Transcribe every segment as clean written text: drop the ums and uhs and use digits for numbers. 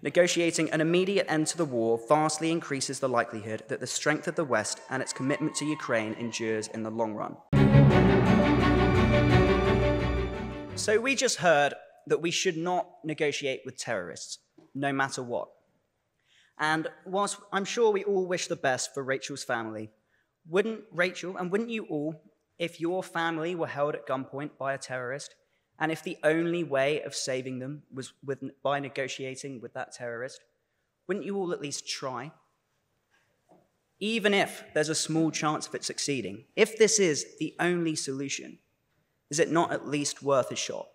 Negotiating an immediate end to the war vastly increases the likelihood that the strength of the West and its commitment to Ukraine endures in the long run. So we just heard that we should not negotiate with terrorists, no matter what. And whilst I'm sure we all wish the best for Rachel's family, wouldn't you all, if your family were held at gunpoint by a terrorist, and if the only way of saving them was by negotiating with that terrorist, wouldn't you all at least try? Even if there's a small chance of it succeeding, if this is the only solution, is it not at least worth a shot?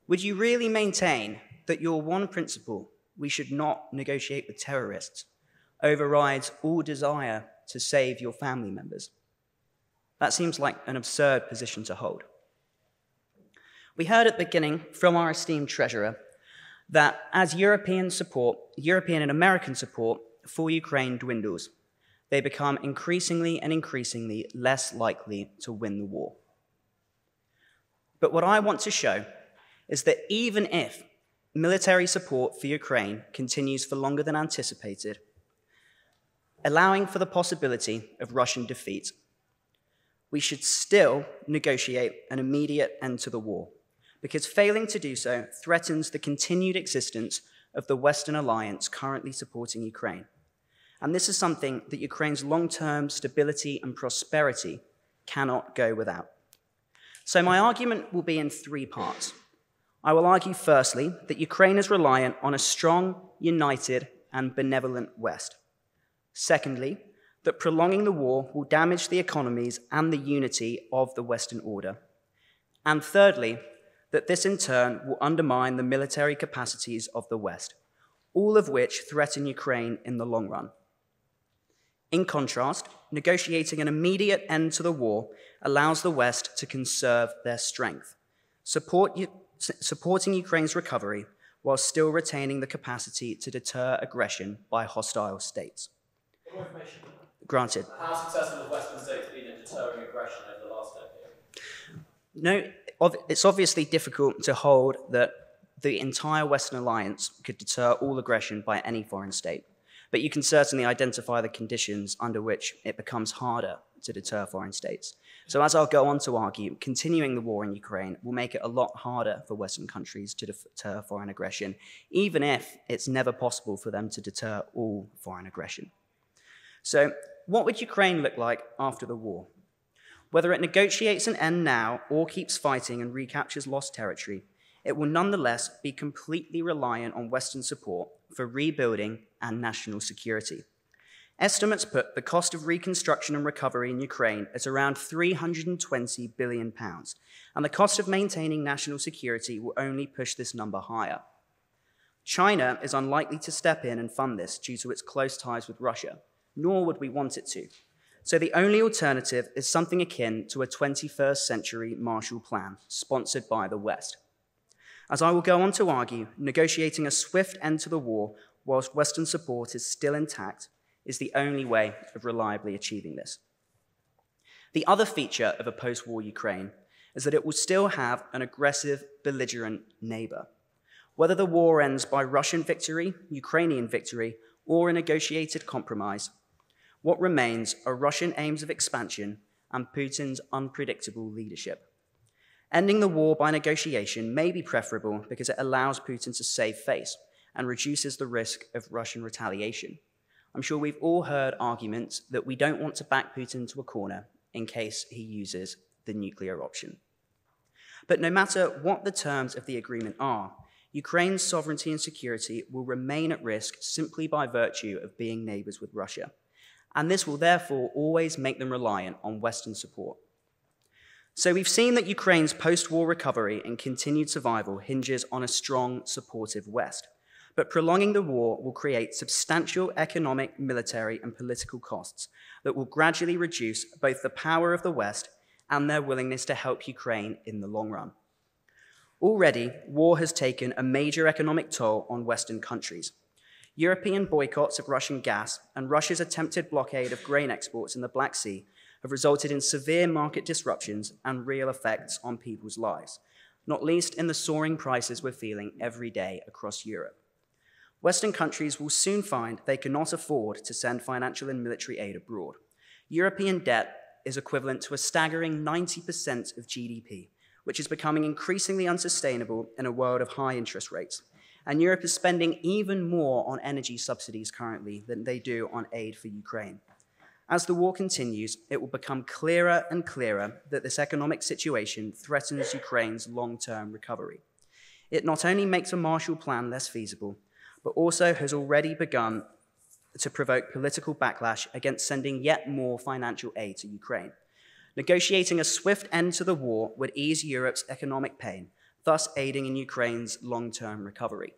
Would you really maintain that your one principle, we should not negotiate with terrorists, overrides all desire to save your family members? That seems like an absurd position to hold. We heard at the beginning from our esteemed treasurer that as European and American support for Ukraine dwindles, they become increasingly and increasingly less likely to win the war. But what I want to show is that even if military support for Ukraine continues for longer than anticipated, allowing for the possibility of Russian defeat, we should still negotiate an immediate end to the war, because failing to do so threatens the continued existence of the Western alliance currently supporting Ukraine. And this is something that Ukraine's long-term stability and prosperity cannot go without. So my argument will be in three parts. I will argue firstly that Ukraine is reliant on a strong, united, and benevolent West. Secondly, that prolonging the war will damage the economies and the unity of the Western order. And thirdly, that this in turn will undermine the military capacities of the West, all of which threaten Ukraine in the long run. In contrast, negotiating an immediate end to the war allows the West to conserve their strength, supporting Ukraine's recovery while still retaining the capacity to deter aggression by hostile states. More information. Granted. How successful have Western states been in deterring aggression over the last decade? No, it's obviously difficult to hold that the entire Western alliance could deter all aggression by any foreign state, but you can certainly identify the conditions under which it becomes harder to deter foreign states. So as I'll go on to argue, continuing the war in Ukraine will make it a lot harder for Western countries to deter foreign aggression, even if it's never possible for them to deter all foreign aggression. So what would Ukraine look like after the war? Whether it negotiates an end now or keeps fighting and recaptures lost territory, it will nonetheless be completely reliant on Western support for rebuilding and national security. Estimates put the cost of reconstruction and recovery in Ukraine at around £320 billion, and the cost of maintaining national security will only push this number higher. China is unlikely to step in and fund this due to its close ties with Russia, nor would we want it to. So the only alternative is something akin to a 21st century Marshall Plan sponsored by the West. As I will go on to argue, negotiating a swift end to the war whilst Western support is still intact is the only way of reliably achieving this. The other feature of a post-war Ukraine is that it will still have an aggressive, belligerent neighbor. Whether the war ends by Russian victory, Ukrainian victory, or a negotiated compromise, what remains are Russian aims of expansion and Putin's unpredictable leadership. Ending the war by negotiation may be preferable because it allows Putin to save face and reduces the risk of Russian retaliation. I'm sure we've all heard arguments that we don't want to back Putin to a corner in case he uses the nuclear option. But no matter what the terms of the agreement are, Ukraine's sovereignty and security will remain at risk simply by virtue of being neighbors with Russia. And this will therefore always make them reliant on Western support. So we've seen that Ukraine's post-war recovery and continued survival hinges on a strong, supportive West. But prolonging the war will create substantial economic, military, and political costs that will gradually reduce both the power of the West and their willingness to help Ukraine in the long run. Already, war has taken a major economic toll on Western countries. European boycotts of Russian gas and Russia's attempted blockade of grain exports in the Black Sea have resulted in severe market disruptions and real effects on people's lives, not least in the soaring prices we're feeling every day across Europe. Western countries will soon find they cannot afford to send financial and military aid abroad. European debt is equivalent to a staggering 90% of GDP, which is becoming increasingly unsustainable in a world of high interest rates. And Europe is spending even more on energy subsidies currently than they do on aid for Ukraine. As the war continues, it will become clearer and clearer that this economic situation threatens Ukraine's long-term recovery. It not only makes a Marshall Plan less feasible, but also has already begun to provoke political backlash against sending yet more financial aid to Ukraine. Negotiating a swift end to the war would ease Europe's economic pain, thus aiding in Ukraine's long-term recovery.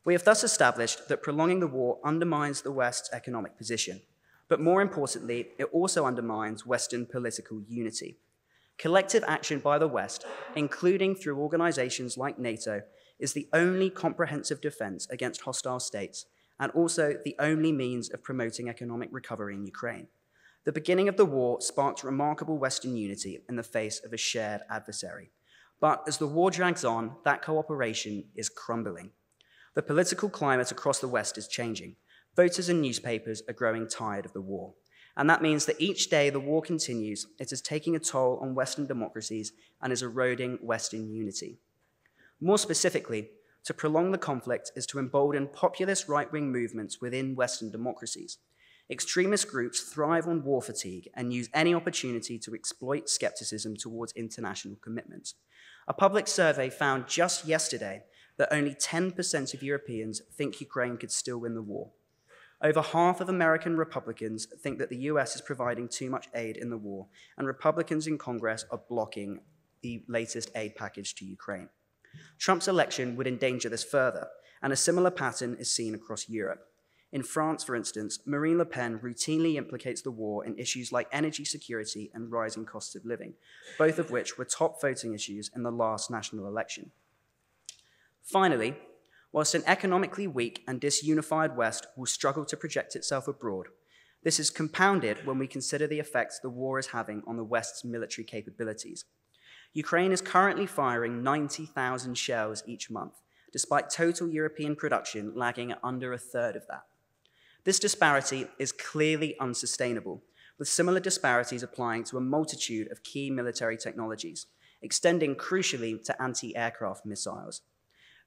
We have thus established that prolonging the war undermines the West's economic position, but more importantly, it also undermines Western political unity. Collective action by the West, including through organizations like NATO, is the only comprehensive defense against hostile states, and also the only means of promoting economic recovery in Ukraine. The beginning of the war sparked remarkable Western unity in the face of a shared adversary. But as the war drags on, that cooperation is crumbling. The political climate across the West is changing. Voters and newspapers are growing tired of the war. And that means that each day the war continues, it is taking a toll on Western democracies and is eroding Western unity. More specifically, to prolong the conflict is to embolden populist right-wing movements within Western democracies. Extremist groups thrive on war fatigue and use any opportunity to exploit skepticism towards international commitments. A public survey found just yesterday that only 10% of Europeans think Ukraine could still win the war. Over half of American Republicans think that the US is providing too much aid in the war, and Republicans in Congress are blocking the latest aid package to Ukraine. Trump's election would endanger this further, and a similar pattern is seen across Europe. In France, for instance, Marine Le Pen routinely implicates the war in issues like energy security and rising costs of living, both of which were top voting issues in the last national election. Finally, whilst an economically weak and disunified West will struggle to project itself abroad, this is compounded when we consider the effects the war is having on the West's military capabilities. Ukraine is currently firing 90,000 shells each month, despite total European production lagging at under a third of that. This disparity is clearly unsustainable, with similar disparities applying to a multitude of key military technologies, extending crucially to anti-aircraft missiles.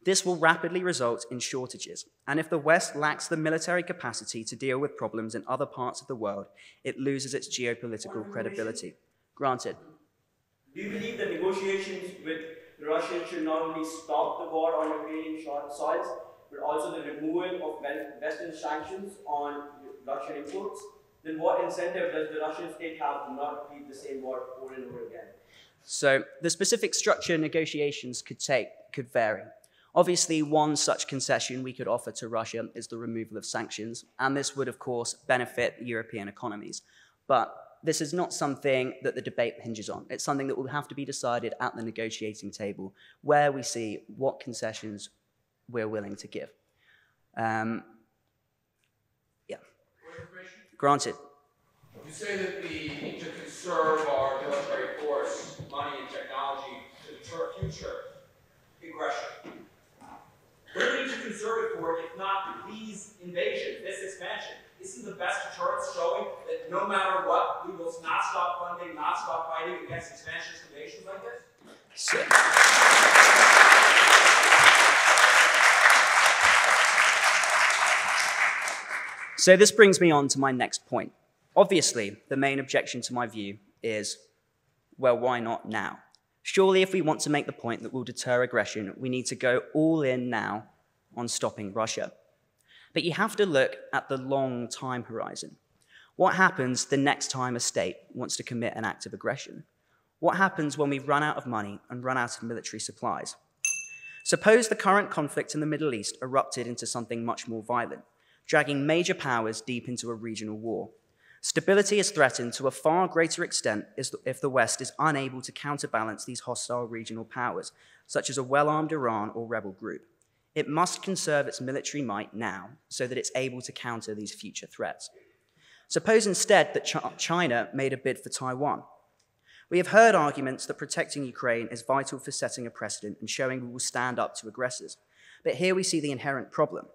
This will rapidly result in shortages, and if the West lacks the military capacity to deal with problems in other parts of the world, it loses its geopolitical credibility. Granted. Do you believe that negotiations with Russia should not only stop the war on Ukrainian soil, but also the removal of Western sanctions on Russian imports? Then what incentive does the Russian state have to not repeat the same war over and over again? So the specific structure negotiations could vary. Obviously, one such concession we could offer to Russia is the removal of sanctions, and this would, of course, benefit European economies. But this is not something that the debate hinges on. It's something that will have to be decided at the negotiating table, where we see what concessions we're willing to give. Yeah. Granted. You say that we need to conserve our military force, money, and technology to deter future aggression. What do we need to conserve it for, if not these invasions, this expansion? Isn't the best deterrence showing that no matter what, we will not stop funding, not stop fighting against expansionist invasions like this? So this brings me on to my next point. Obviously, the main objection to my view is, well, why not now? Surely if we want to make the point that will deter aggression, we need to go all in now on stopping Russia. But you have to look at the long time horizon. What happens the next time a state wants to commit an act of aggression? What happens when we run out of money and run out of military supplies? Suppose the current conflict in the Middle East erupted into something much more violent, dragging major powers deep into a regional war. Stability is threatened to a far greater extent if the West is unable to counterbalance these hostile regional powers, such as a well-armed Iran or rebel group. It must conserve its military might now so that it's able to counter these future threats. Suppose instead that China made a bid for Taiwan. We have heard arguments that protecting Ukraine is vital for setting a precedent and showing we will stand up to aggressors. But here we see the inherent problem.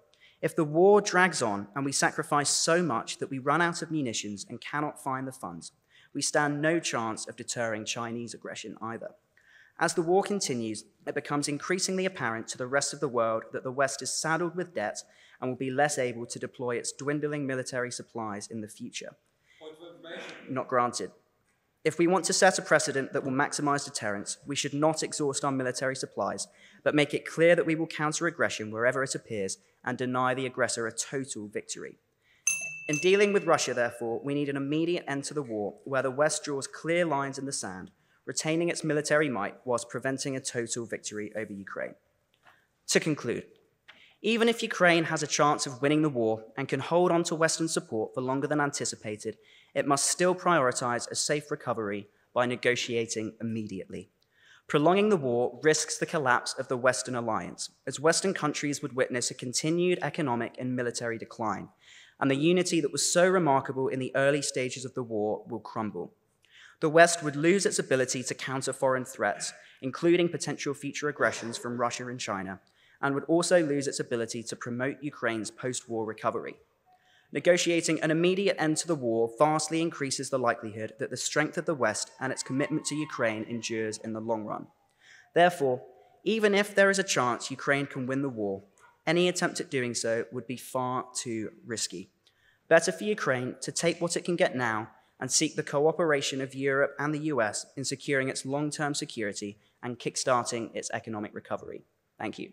If the war drags on and we sacrifice so much that we run out of munitions and cannot find the funds, we stand no chance of deterring Chinese aggression either. As the war continues, it becomes increasingly apparent to the rest of the world that the West is saddled with debt and will be less able to deploy its dwindling military supplies in the future. Point of information. Not granted. If we want to set a precedent that will maximize deterrence, we should not exhaust our military supplies, but make it clear that we will counter aggression wherever it appears and deny the aggressor a total victory. In dealing with Russia, therefore, we need an immediate end to the war where the West draws clear lines in the sand, retaining its military might whilst preventing a total victory over Ukraine. To conclude, even if Ukraine has a chance of winning the war and can hold on to Western support for longer than anticipated, it must still prioritize a safe recovery by negotiating immediately. Prolonging the war risks the collapse of the Western alliance, as Western countries would witness a continued economic and military decline, and the unity that was so remarkable in the early stages of the war will crumble. The West would lose its ability to counter foreign threats, including potential future aggressions from Russia and China, and would also lose its ability to promote Ukraine's post-war recovery. Negotiating an immediate end to the war vastly increases the likelihood that the strength of the West and its commitment to Ukraine endures in the long run. Therefore, even if there is a chance Ukraine can win the war, any attempt at doing so would be far too risky. Better for Ukraine to take what it can get now and seek the cooperation of Europe and the US in securing its long-term security and kickstarting its economic recovery. Thank you.